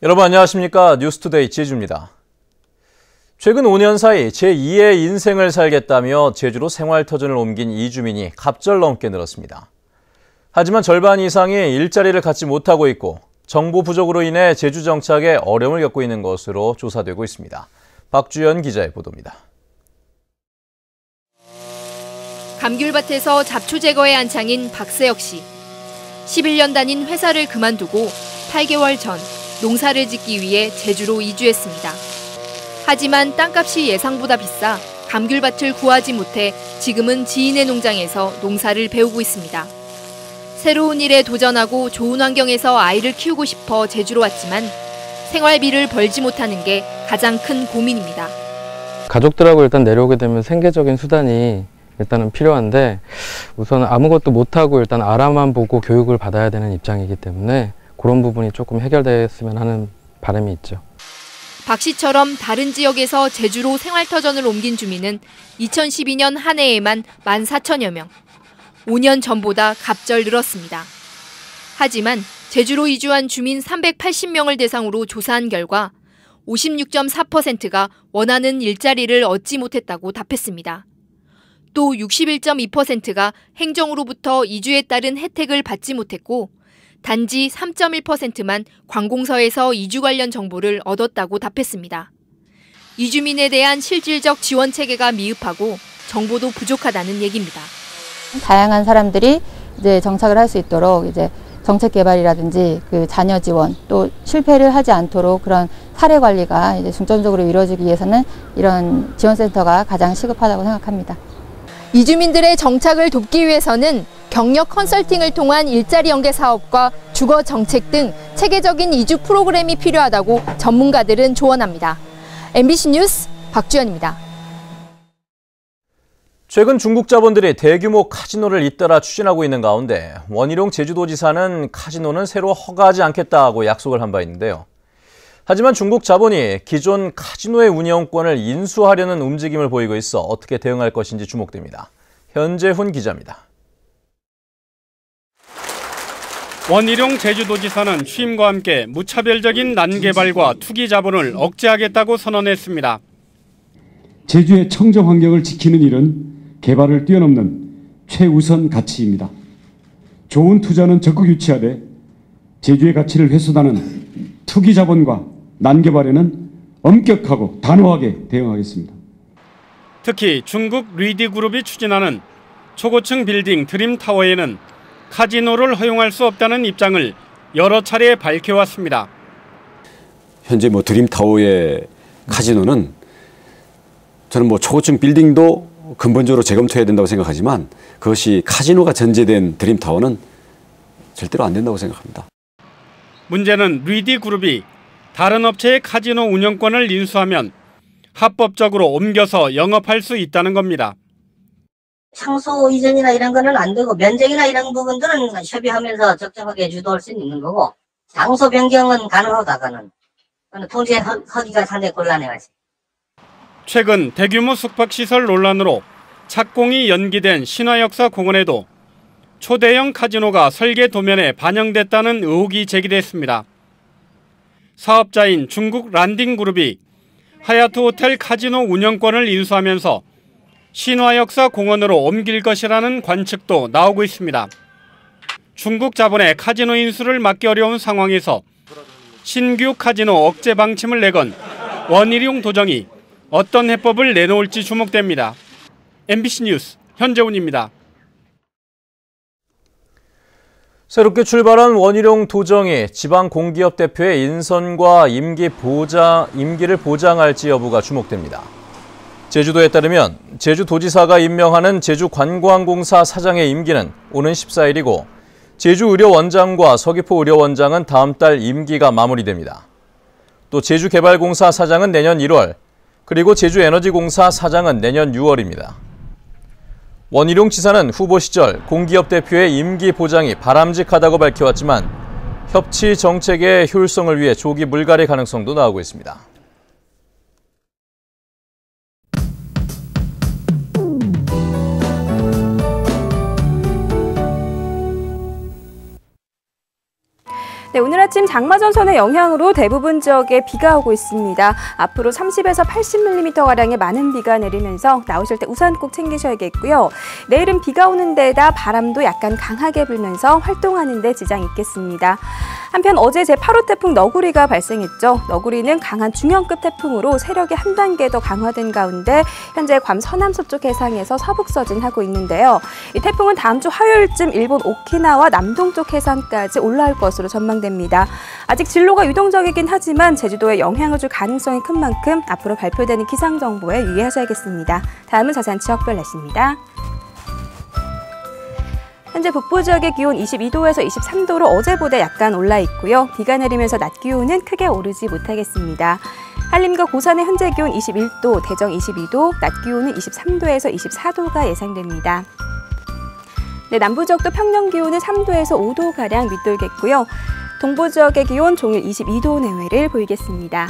여러분 안녕하십니까? 뉴스투데이 지혜주입니다. 최근 5년 사이 제2의 인생을 살겠다며 제주로 생활터전을 옮긴 이주민이 갑절 넘게 늘었습니다. 하지만 절반 이상이 일자리를 갖지 못하고 있고 정보 부족으로 인해 제주 정착에 어려움을 겪고 있는 것으로 조사되고 있습니다. 박주연 기자의 보도입니다. 감귤밭에서 잡초 제거에 한창인 박세혁 씨. 11년 다닌 회사를 그만두고 8개월 전 농사를 짓기 위해 제주로 이주했습니다. 하지만 땅값이 예상보다 비싸 감귤밭을 구하지 못해 지금은 지인의 농장에서 농사를 배우고 있습니다. 새로운 일에 도전하고 좋은 환경에서 아이를 키우고 싶어 제주로 왔지만 생활비를 벌지 못하는 게 가장 큰 고민입니다. 가족들하고 일단 내려오게 되면 생계적인 수단이 일단은 필요한데 우선 아무것도 못하고 일단 알아만 보고 교육을 받아야 되는 입장이기 때문에 그런 부분이 조금 해결됐으면 하는 바람이 있죠. 박 씨처럼 다른 지역에서 제주로 생활터전을 옮긴 주민은 2012년 한 해에만 14,000여 명, 5년 전보다 갑절 늘었습니다. 하지만 제주로 이주한 주민 380명을 대상으로 조사한 결과 56.4%가 원하는 일자리를 얻지 못했다고 답했습니다. 또 61.2%가 행정으로부터 이주에 따른 혜택을 받지 못했고 단지 3.1%만 관공서에서 이주 관련 정보를 얻었다고 답했습니다. 이주민에 대한 실질적 지원 체계가 미흡하고 정보도 부족하다는 얘기입니다. 다양한 사람들이 이제 정착을 할 수 있도록 이제 정책 개발이라든지 그 자녀 지원 또 실패를 하지 않도록 그런 사례 관리가 이제 중점적으로 이루어지기 위해서는 이런 지원센터가 가장 시급하다고 생각합니다. 이주민들의 정착을 돕기 위해서는 경력 컨설팅을 통한 일자리 연계 사업과 주거 정책 등 체계적인 이주 프로그램이 필요하다고 전문가들은 조언합니다. MBC 뉴스 박주연입니다. 최근 중국 자본들이 대규모 카지노를 잇따라 추진하고 있는 가운데 원희룡 제주도지사는 카지노는 새로 허가하지 않겠다고 약속을 한 바 있는데요. 하지만 중국 자본이 기존 카지노의 운영권을 인수하려는 움직임을 보이고 있어 어떻게 대응할 것인지 주목됩니다. 현재훈 기자입니다. 원희룡 제주도지사는 취임과 함께 무차별적인 난개발과 투기 자본을 억제하겠다고 선언했습니다. 제주의 청정 환경을 지키는 일은 개발을 뛰어넘는 최우선 가치입니다. 좋은 투자는 적극 유치하되 제주의 가치를 훼손하는 투기 자본과 난개발에는 엄격하고 단호하게 대응하겠습니다. 특히 중국 리디그룹이 추진하는 초고층 빌딩 드림타워에는 카지노를 허용할 수 없다는 입장을 여러 차례 밝혀왔습니다. 현재 드림타워의 카지노는 저는 초고층 빌딩도 근본적으로 재검토해야 된다고 생각하지만 그것이 카지노가 전제된 드림타워는 절대로 안 된다고 생각합니다. 문제는 리디그룹이 다른 업체의 카지노 운영권을 인수하면 합법적으로 옮겨서 영업할 수 있다는 겁니다. 창소 이전이나 이런 거는 안 되고 면적이나 이런 부분들은 협의하면서 적정하게 주도할 수 있는 거고 장소 변경은 가능하다가는 통제 하기가 상당히 곤란해요. 최근 대규모 숙박시설 논란으로 착공이 연기된 신화역사 공원에도 초대형 카지노가 설계 도면에 반영됐다는 의혹이 제기됐습니다. 사업자인 중국 란딩그룹이 하얏트 호텔 카지노 운영권을 인수하면서 신화역사 공원으로 옮길 것이라는 관측도 나오고 있습니다. 중국 자본의 카지노 인수를 막기 어려운 상황에서 신규 카지노 억제 방침을 내건 원희룡 도정이 어떤 해법을 내놓을지 주목됩니다. MBC 뉴스 현재훈입니다. 새롭게 출발한 원희룡 도정이 지방 공기업 대표의 인선과 임기를 보장할지 여부가 주목됩니다. 제주도에 따르면 제주도지사가 임명하는 제주관광공사 사장의 임기는 오는 14일이고 제주의료원장과 서귀포의료원장은 다음 달 임기가 마무리됩니다. 또 제주개발공사 사장은 내년 1월, 그리고 제주에너지공사 사장은 내년 6월입니다. 원희룡 지사는 후보 시절 공기업 대표의 임기 보장이 바람직하다고 밝혀왔지만 협치 정책의 효율성을 위해 조기 물갈이 가능성도 나오고 있습니다. 네, 오늘 아침 장마전선의 영향으로 대부분 지역에 비가 오고 있습니다. 앞으로 30에서 80mm가량의 많은 비가 내리면서 나오실 때 우산 꼭 챙기셔야겠고요. 내일은 비가 오는 데다 바람도 약간 강하게 불면서 활동하는 데 지장이 있겠습니다. 한편 어제 제8호 태풍 너구리가 발생했죠. 너구리는 강한 중형급 태풍으로 세력이 한 단계 더 강화된 가운데 현재 괌 서남서쪽 해상에서 서북서진하고 있는데요. 이 태풍은 다음 주 화요일쯤 일본 오키나와 남동쪽 해상까지 올라올 것으로 전망됩니다. 아직 진로가 유동적이긴 하지만 제주도에 영향을 줄 가능성이 큰 만큼 앞으로 발표되는 기상정보에 유의하셔야겠습니다. 다음은 자세한 지역별 날씨입니다. 현재 북부 지역의 기온 22도에서 23도로 어제보다 약간 올라 있고요. 비가 내리면서 낮 기온은 크게 오르지 못하겠습니다. 한림과 고산의 현재 기온 21도, 대정 22도, 낮 기온은 23도에서 24도가 예상됩니다. 네, 남부 지역도 평년 기온은 3도에서 5도가량 밑돌겠고요. 동부 지역의 기온 종일 22도 내외를 보이겠습니다.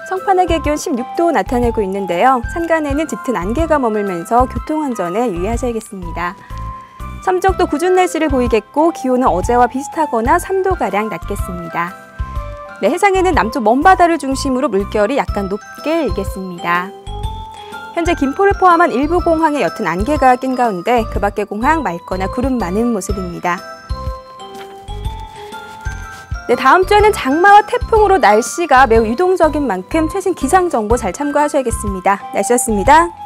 성판악의 기온 16도 나타내고 있는데요. 산간에는 짙은 안개가 머물면서 교통안전에 유의하셔야겠습니다. 섬지역도 궂은 날씨를 보이겠고 기온은 어제와 비슷하거나 3도가량 낮겠습니다. 네, 해상에는 남쪽 먼바다를 중심으로 물결이 약간 높게 일겠습니다. 현재 김포를 포함한 일부 공항에 옅은 안개가 낀 가운데 그 밖의 공항 맑거나 구름 많은 모습입니다. 네, 다음 주에는 장마와 태풍으로 날씨가 매우 유동적인 만큼 최신 기상정보 잘 참고하셔야겠습니다. 날씨였습니다.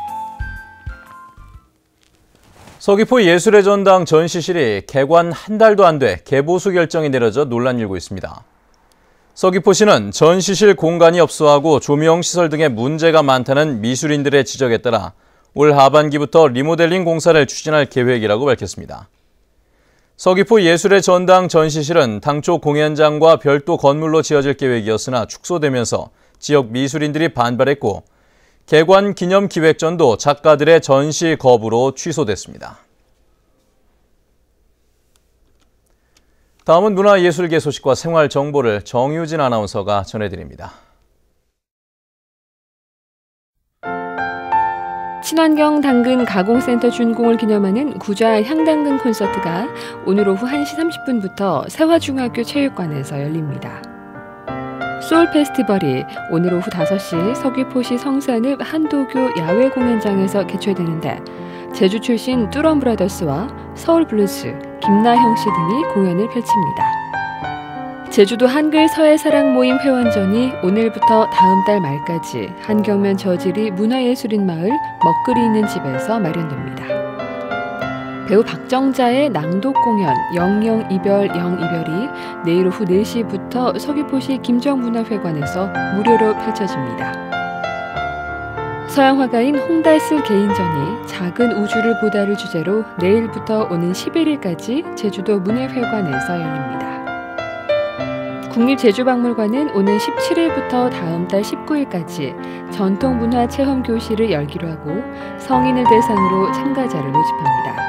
서귀포 예술의 전당 전시실이 개관 한 달도 안 돼 개보수 결정이 내려져 논란이 일고 있습니다. 서귀포시는 전시실 공간이 없어하고 조명시설 등의 문제가 많다는 미술인들의 지적에 따라 올 하반기부터 리모델링 공사를 추진할 계획이라고 밝혔습니다. 서귀포 예술의 전당 전시실은 당초 공연장과 별도 건물로 지어질 계획이었으나 축소되면서 지역 미술인들이 반발했고 개관 기념 기획전도 작가들의 전시 거부로 취소됐습니다. 다음은 문화예술계 소식과 생활 정보를 정유진 아나운서가 전해드립니다. 친환경 당근 가공센터 준공을 기념하는 구좌 향당근 콘서트가 오늘 오후 1시 30분부터 세화중학교 체육관에서 열립니다. 소울 페스티벌이 오늘 오후 5시 서귀포시 성산읍 한도교 야외 공연장에서 개최되는데 제주 출신 뚜런 브라더스와 서울 블루스, 김나형 씨 등이 공연을 펼칩니다. 제주도 한글 서예사랑 모임 회원전이 오늘부터 다음 달 말까지 한경면 저지리 문화예술인 마을 먹거리 있는 집에서 마련됩니다. 배우 박정자의 낭독 공연 영영 이별 영이별이 내일 오후 4시부터 서귀포시 김정문화회관에서 무료로 펼쳐집니다. 서양 화가인 홍달슬 개인전이 작은 우주를 보다를 주제로 내일부터 오는 11일까지 제주도 문예회관에서 열립니다. 국립제주박물관은 오는 17일부터 다음 달 19일까지 전통문화체험교실을 열기로 하고 성인을 대상으로 참가자를 모집합니다.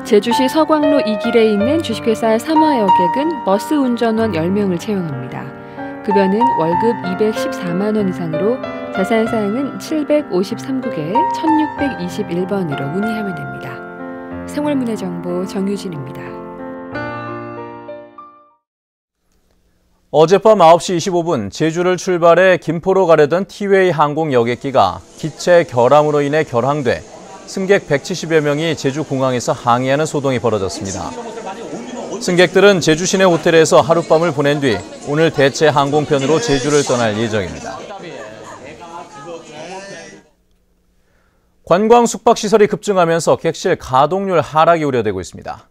제주시 서광로 2길에 있는 주식회사 삼화여객은 버스 운전원 10명을 채용합니다. 급여는 월급 214만 원 이상으로 자세한 사항은 753국에 1621번으로 문의하면 됩니다. 생활문화정보 정유진입니다. 어젯밤 9시 25분 제주를 출발해 김포로 가려던 티웨이 항공 여객기가 기체 결함으로 인해 결항돼 승객 170여 명이 제주공항에서 항해하는 소동이 벌어졌습니다. 승객들은 제주 시내 호텔에서 하룻밤을 보낸 뒤 오늘 대체 항공편으로 제주를 떠날 예정입니다. 관광 숙박시설이 급증하면서 객실 가동률 하락이 우려되고 있습니다.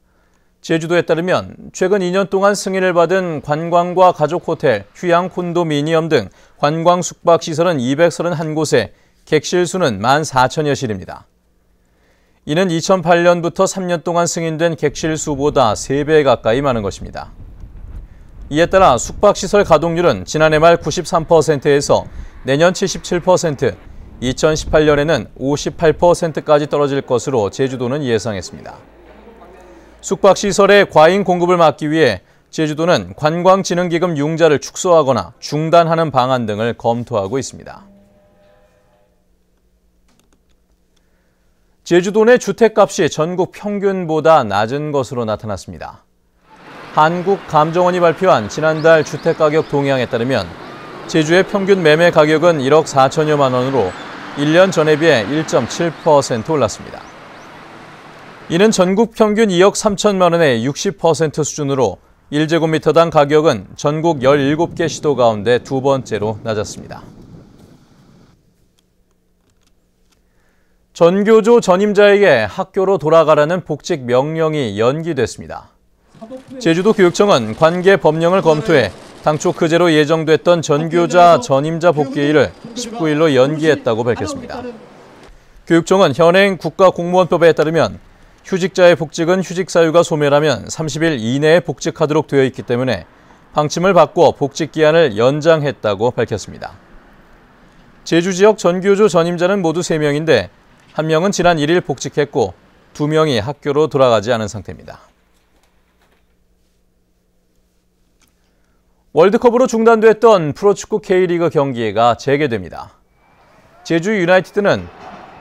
제주도에 따르면 최근 2년 동안 승인을 받은 관광과 가족호텔, 휴양 콘도미니엄 등 관광 숙박시설은 231곳에 객실 수는 14,000여실입니다. 이는 2008년부터 3년 동안 승인된 객실 수보다 3배 가까이 많은 것입니다. 이에 따라 숙박시설 가동률은 지난해 말 93%에서 내년 77%, 2018년에는 58%까지 떨어질 것으로 제주도는 예상했습니다. 숙박시설의 과잉 공급을 막기 위해 제주도는 관광진흥기금 융자를 축소하거나 중단하는 방안 등을 검토하고 있습니다. 제주도 내 주택값이 전국 평균보다 낮은 것으로 나타났습니다. 한국감정원이 발표한 지난달 주택가격 동향에 따르면 제주의 평균 매매 가격은 1억 4천여만 원으로 1년 전에 비해 1.7% 올랐습니다. 이는 전국 평균 2억 3천만 원의 60% 수준으로 1제곱미터당 가격은 전국 17개 시도 가운데 두 번째로 낮았습니다. 전교조 전임자에게 학교로 돌아가라는 복직 명령이 연기됐습니다. 제주도 교육청은 관계 법령을 검토해 당초 그제로 예정됐던 전교자 전임자 복귀일을 19일로 연기했다고 밝혔습니다. 교육청은 현행 국가공무원법에 따르면 휴직자의 복직은 휴직 사유가 소멸하면 30일 이내에 복직하도록 되어 있기 때문에 방침을 바꿔 복직 기한을 연장했다고 밝혔습니다. 제주 지역 전교조 전임자는 모두 3명인데 1명은 지난 1일 복직했고 2명이 학교로 돌아가지 않은 상태입니다. 월드컵으로 중단됐던 프로축구 K리그 경기가 재개됩니다. 제주 유나이티드는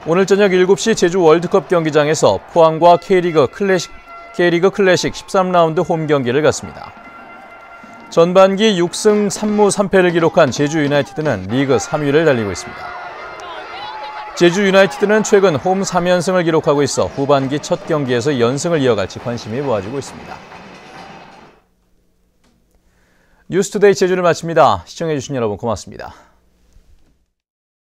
오늘 저녁 7시 제주 월드컵 경기장에서 포항과 K리그 클래식 13라운드 홈 경기를 갖습니다. 전반기 6승 3무 3패를 기록한 제주 유나이티드는 리그 3위를 달리고 있습니다. 제주 유나이티드는 최근 홈 3연승을 기록하고 있어 후반기 첫 경기에서 연승을 이어갈지 관심이 모아지고 있습니다. 뉴스투데이 제주를 마칩니다. 시청해주신 여러분 고맙습니다.